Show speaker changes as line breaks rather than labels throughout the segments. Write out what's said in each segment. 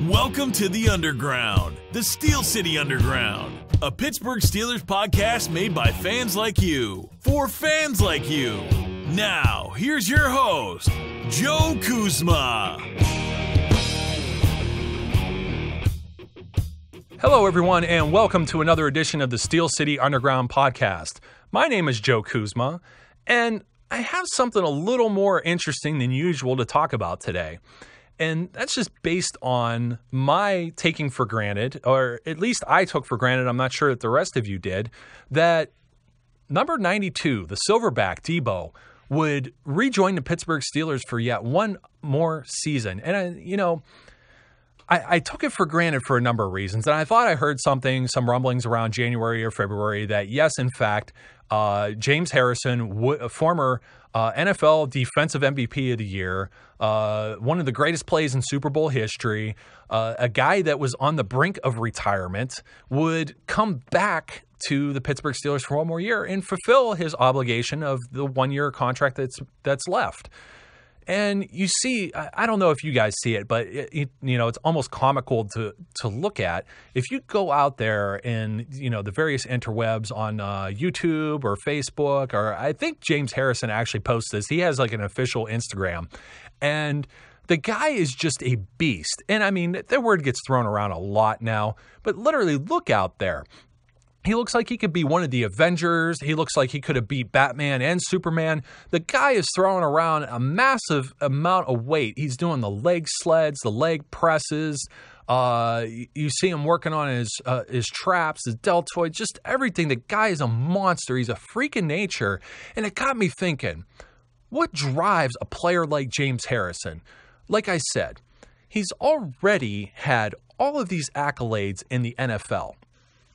Welcome to the Underground, the Steel City Underground, a Pittsburgh Steelers podcast made by fans like you, for fans like you. Now, here's your host, Joe Kuzma.
Hello, everyone, and welcome to another edition of the Steel City Underground podcast. My name is Joe Kuzma, and I have something a little more interesting than usual to talk about today. And that's just based on my taking for granted, or at least I took for granted, I'm not sure that the rest of you did, that number 92, the Silverback, Deebo, would rejoin the Pittsburgh Steelers for yet one more season. And, I took it for granted for a number of reasons. And I thought I heard some rumblings around January or February that, yes, in fact, James Harrison, a former NFL Defensive MVP of the Year, one of the greatest plays in Super Bowl history, a guy that was on the brink of retirement, would come back to the Pittsburgh Steelers for one more year and fulfill his obligation of the one-year contract that's left. And you see, I don't know if you guys see it, but it's almost comical to look at. If you go out there in the various interwebs on YouTube or Facebook, or I think James Harrison actually posts this. He has like an official Instagram, and the guy is just a beast. And I mean, that word gets thrown around a lot now, but literally look out there. He looks like he could be one of the Avengers. He looks like he could have beat Batman and Superman. The guy is throwing around a massive amount of weight. He's doing the leg sleds, the leg presses. You see him working on his traps, his deltoid, just everything. The guy is a monster. He's a freak in nature. And it got me thinking, what drives a player like James Harrison? Like I said, he's already had all of these accolades in the NFL.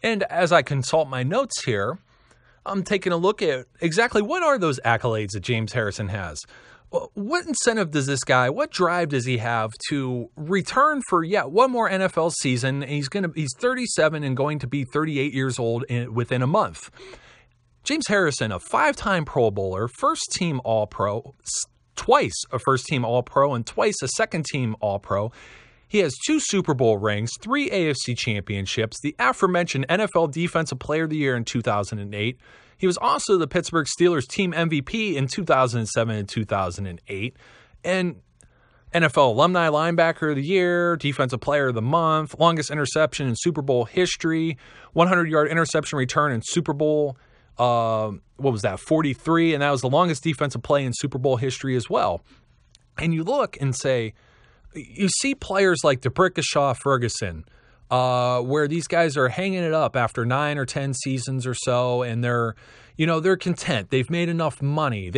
And as I consult my notes here, I'm taking a look at exactly what are those accolades that James Harrison has. What incentive does this guy, what drive does he have to return for yet one more NFL season? He's 37 and going to be 38 years old within a month. James Harrison, a five-time Pro Bowler, first-team All-Pro, twice a first-team All-Pro, and twice a second-team All-Pro. He has 2 Super Bowl rings, 3 AFC championships, the aforementioned NFL Defensive Player of the Year in 2008. He was also the Pittsburgh Steelers team MVP in 2007 and 2008. And NFL Alumni Linebacker of the Year, Defensive Player of the Month, longest interception in Super Bowl history, 100-yard interception return in Super Bowl, 43, and that was the longest defensive play in Super Bowl history as well. And you look and say, you see players like DeBrickashaw Ferguson, where these guys are hanging it up after 9 or 10 seasons or so, and they're content. They've made enough money.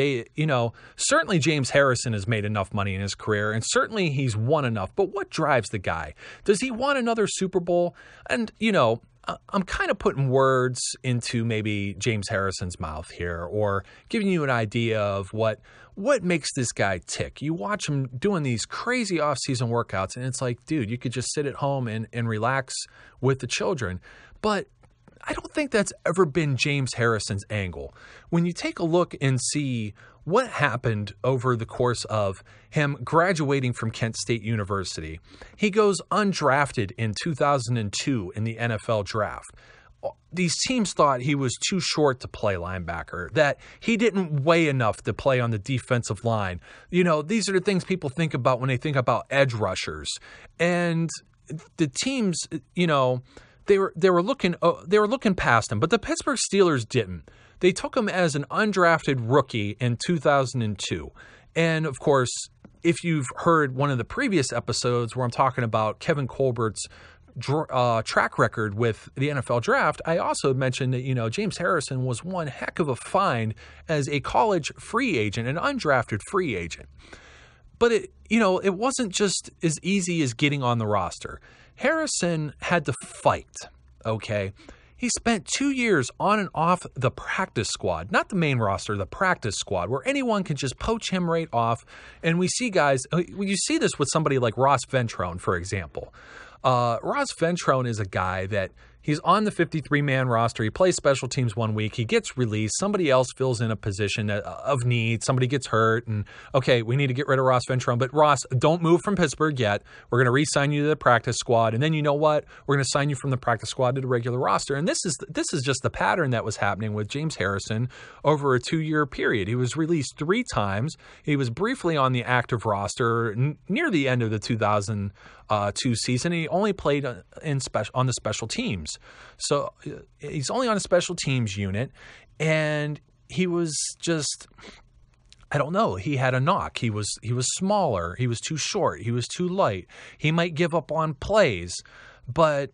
Certainly James Harrison has made enough money in his career, and certainly he's won enough. But what drives the guy? Does he want another Super Bowl? And, I'm kind of putting words into maybe James Harrison's mouth here, or giving you an idea of what makes this guy tick. You watch him doing these crazy offseason workouts, and it's like, dude, you could just sit at home and relax with the children. But I don't think that's ever been James Harrison's angle. When you take a look and see what happened over the course of him graduating from Kent State University, he goes undrafted in 2002 in the NFL draft. These teams thought he was too short to play linebacker, that he didn't weigh enough to play on the defensive line. These are the things people think about when they think about edge rushers. And the teams, they were looking past him, but the Pittsburgh Steelers didn't. They took him as an undrafted rookie in 2002. And of course, if you've heard one of the previous episodes where I'm talking about Kevin Colbert's track record with the NFL draft, I also mentioned that, James Harrison was one heck of a find as a college free agent, an undrafted free agent. But it wasn't just as easy as getting on the roster. Harrison had to fight, okay? He spent 2 years on and off the practice squad, not the main roster, the practice squad, where anyone can just poach him right off. And we see guys, you see this with somebody like Ross Ventrone, for example. Ross Ventrone is a guy that He's on the 53-man roster. He plays special teams one week. He gets released. Somebody else fills in a position of need. Somebody gets hurt. And, okay, we need to get rid of Ross Ventrone. But, Ross, don't move from Pittsburgh yet. We're going to re-sign you to the practice squad. And then you know what? We're going to sign you from the practice squad to the regular roster. And this is just the pattern that was happening with James Harrison over a 2-year period. He was released 3 times. He was briefly on the active roster near the end of the 2002 season. He only played on the special teams. So he's only on a special teams unit, and he was just, I don't know, he had a knock. He was smaller. He was too short. He was too light. He might give up on plays, but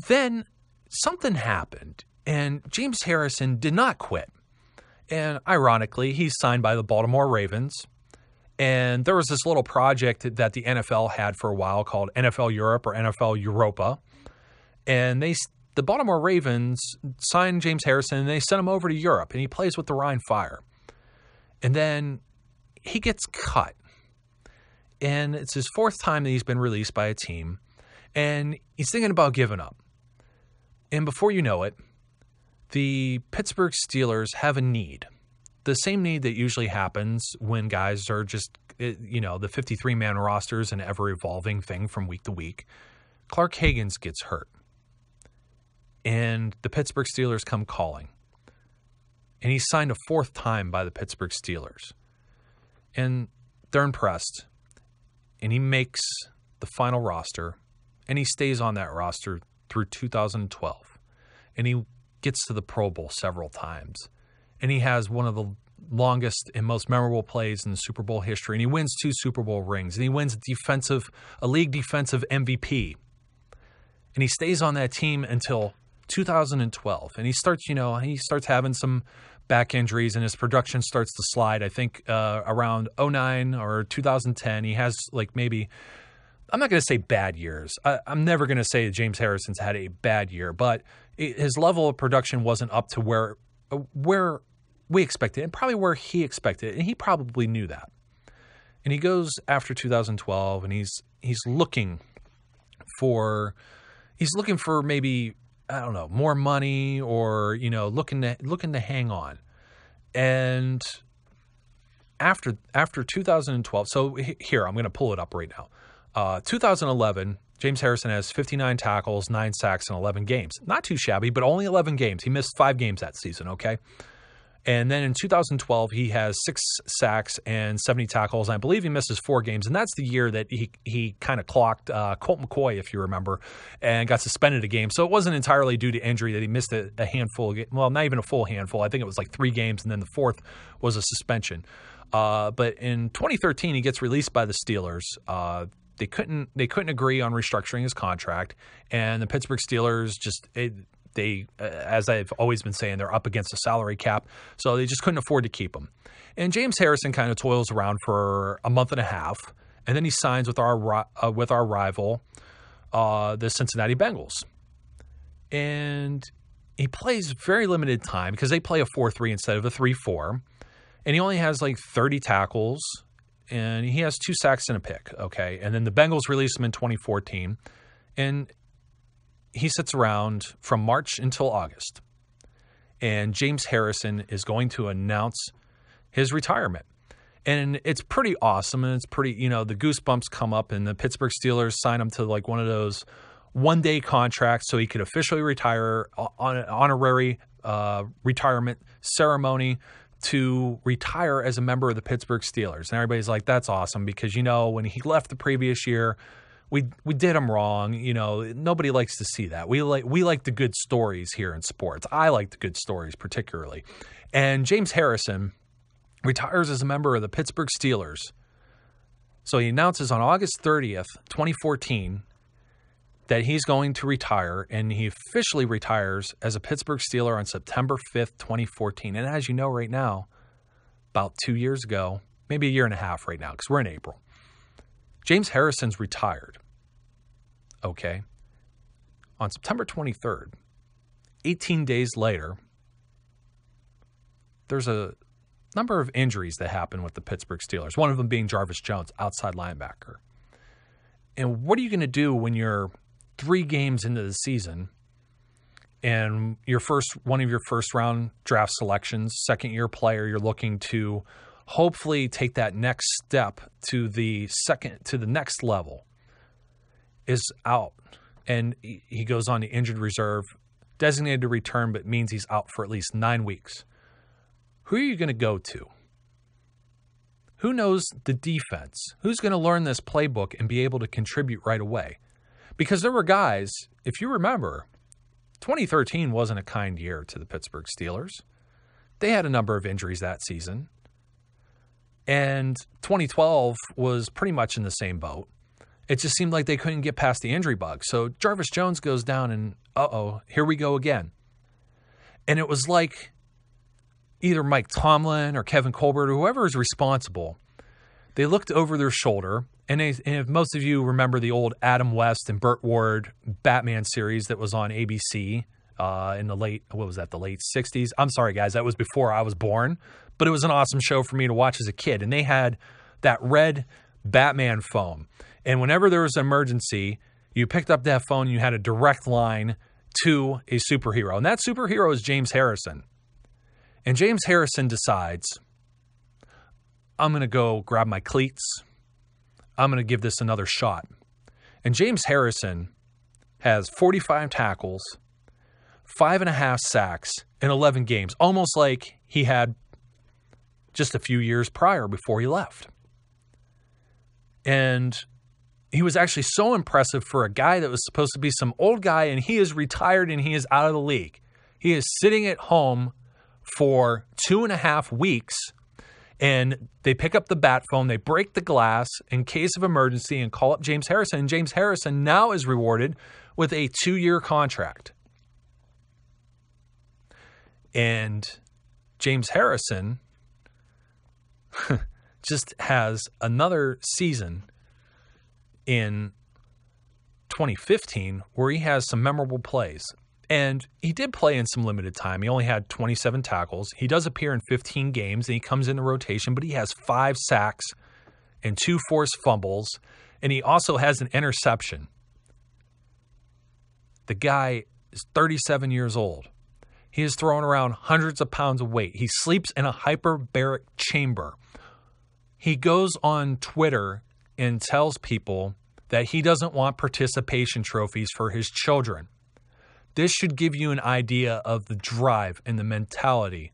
then something happened, and James Harrison did not quit. And ironically, he's signed by the Baltimore Ravens. And there was this little project that the NFL had for a while called NFL Europe or NFL Europa. And the Baltimore Ravens signed James Harrison, and they sent him over to Europe, and he plays with the Rhine Fire. And then he gets cut. And it's his 4th time that he's been released by a team. And he's thinking about giving up. And before you know it, the Pittsburgh Steelers have a need. The same need that usually happens when guys are just, the 53-man roster is an ever-evolving thing from week to week. Clark Higgins gets hurt. And the Pittsburgh Steelers come calling. And he's signed a 4th time by the Pittsburgh Steelers. And they're impressed. And he makes the final roster. And he stays on that roster through 2012. And he gets to the Pro Bowl several times. And he has one of the longest and most memorable plays in the Super Bowl history. And he wins 2 Super Bowl rings. And he wins a league defensive MVP. And he stays on that team until 2012, and he starts having some back injuries, and his production starts to slide. I think around 2009 or 2010, he has maybe, I'm not going to say bad years. I'm never going to say that James Harrison's had a bad year, but his level of production wasn't up to where we expected, and probably where he expected, and he probably knew that. And he goes after 2012, and he's looking for maybe, I don't know, more money, or looking to hang on. And after 2012, so here I'm going to pull it up right now. 2011, James Harrison has 59 tackles, 9 sacks, and 11 games. Not too shabby, but only 11 games. He missed 5 games that season. Okay. And then in 2012, he has 6 sacks and 70 tackles. And I believe he misses 4 games. And that's the year that he kind of clocked Colt McCoy, if you remember, and got suspended a game. So it wasn't entirely due to injury that he missed a handful. Well, not even a full handful. I think it was 3 games, and then the 4th was a suspension. But in 2013, he gets released by the Steelers. They couldn't agree on restructuring his contract, and the Pittsburgh Steelers They, as I've always been saying, they're up against a salary cap, so they just couldn't afford to keep him. And James Harrison kind of toils around for a month and a half, and then he signs with our rival, the Cincinnati Bengals. And he plays very limited time because they play a 4-3 instead of a 3-4, and he only has 30 tackles, and he has 2 sacks and a pick. Okay, and then the Bengals release him in 2014, and he sits around from March until August, and James Harrison is going to announce his retirement. And it's pretty awesome, and it's pretty, the goosebumps come up, and the Pittsburgh Steelers sign him to one of those one-day contracts so he could officially retire on an honorary retirement ceremony to retire as a member of the Pittsburgh Steelers. And everybody's like, that's awesome, because, when he left the previous year, we did him wrong. Nobody likes to see that. We like the good stories here in sports. I like the good stories particularly. And James Harrison retires as a member of the Pittsburgh Steelers. So he announces on August 30th, 2014, that he's going to retire, and he officially retires as a Pittsburgh Steeler on September 5th, 2014. And as you know right now, about 2 years ago, maybe a year and a half right now, because we're in April, James Harrison's retired. Okay. On September 23rd, 18 days later, there's a number of injuries that happen with the Pittsburgh Steelers, one of them being Jarvis Jones, outside linebacker. And what are you going to do when you're 3 games into the seaon, and one of your first round draft selections, second-year player, you're looking to hopefully take that next step to the next level, is out. And he goes on to injured reserve, designated to return, but means he's out for at least 9 weeks. Who are you going to go to? Who knows the defense? Who's going to learn this playbook and be able to contribute right away? Because there were guys, if you remember, 2013 wasn't a kind year to the Pittsburgh Steelers. They had a number of injuries that season. And 2012 was pretty much in the same boat. It just seemed like they couldn't get past the injury bug. So Jarvis Jones goes down and, here we go again. And it was like either Mike Tomlin or Kevin Colbert or whoever is responsible, they looked over their shoulder. And if most of you remember the old Adam West and Burt Ward Batman series that was on ABC in the late 60s. I'm sorry, guys, that was before I was born. But it was an awesome show for me to watch as a kid. And they had that red Batman phone. And whenever there was an emergency, you picked up that phone, you had a direct line to a superhero. And that superhero is James Harrison. And James Harrison decides, I'm going to go grab my cleats. I'm going to give this another shot. And James Harrison has 45 tackles, 5.5 sacks in 11 games, almost like he had just a few years prior before he left. And he was actually so impressive for a guy that was supposed to be some old guy, and he is retired and he is out of the league. He is sitting at home for 2.5 weeks, and they pick up the bat phone, they break the glass in case of emergency and call up James Harrison. And James Harrison now is rewarded with a 2-year contract. And James Harrison just has another season in 2015 where he has some memorable plays. And he did play in some limited time. He only had 27 tackles. He does appear in 15 games, and he comes in the rotation, but he has 5 sacks and 2 forced fumbles, and he also has an interception. The guy is 37 years old. He is throwing around hundreds of pounds of weight. He sleeps in a hyperbaric chamber. He goes on Twitter and tells people that he doesn't want participation trophies for his children. This should give you an idea of the drive and the mentality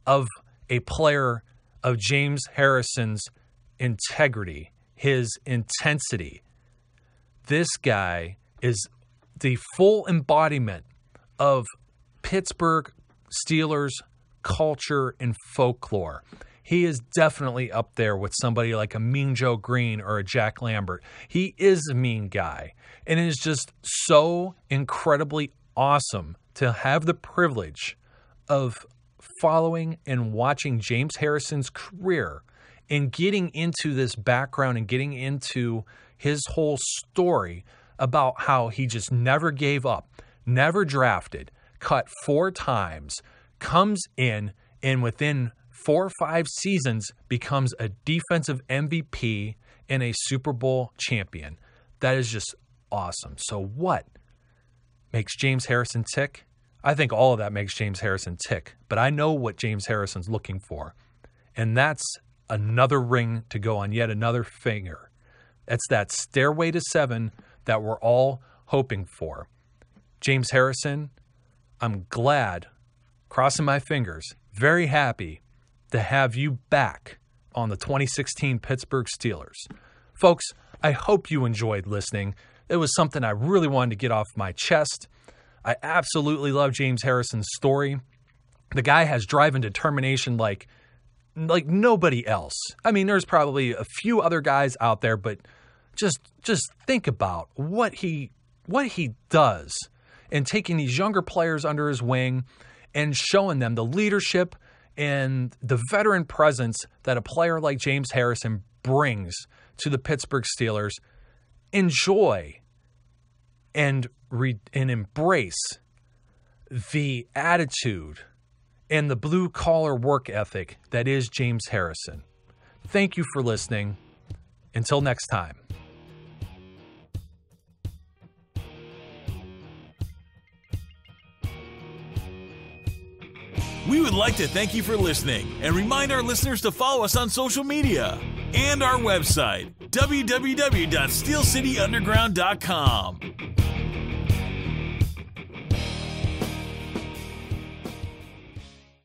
of a player of James Harrison's integrity, his intensity. This guy is the full embodiment of Pittsburgh Steelers culture and folklore. He is definitely up there with somebody like a Mean Joe Green or a Jack Lambert. He is a mean guy, and it is just so incredibly awesome to have the privilege of following and watching James Harrison's career and getting into this background and getting into his whole story about how he just never gave up, never drafted, cut 4 times, comes in, and within 4 or 5 seasons becomes a defensive MVP and a Super Bowl champion. That is just awesome. So what makes James Harrison tick? I think all of that makes James Harrison tick, but I know what James Harrison's looking for, and that's another ring to go on yet another finger. That's that stairway to 7 that we're all hoping for. James Harrison, I'm glad, crossing my fingers, very happy to have you back on the 2016 Pittsburgh Steelers. Folks, I hope you enjoyed listening. It was something I really wanted to get off my chest. I absolutely love James Harrison's story. The guy has drive and determination like nobody else. I mean, there's probably a few other guys out there, but just think about what he does and taking these younger players under his wing and showing them the leadership and the veteran presence that a player like James Harrison brings to the Pittsburgh Steelers. Enjoy and embrace the attitude and the blue-collar work ethic that is James Harrison. Thank you for listening. Until next time.
We would like to thank you for listening and remind our listeners to follow us on social media and our website, www.steelcityunderground.com.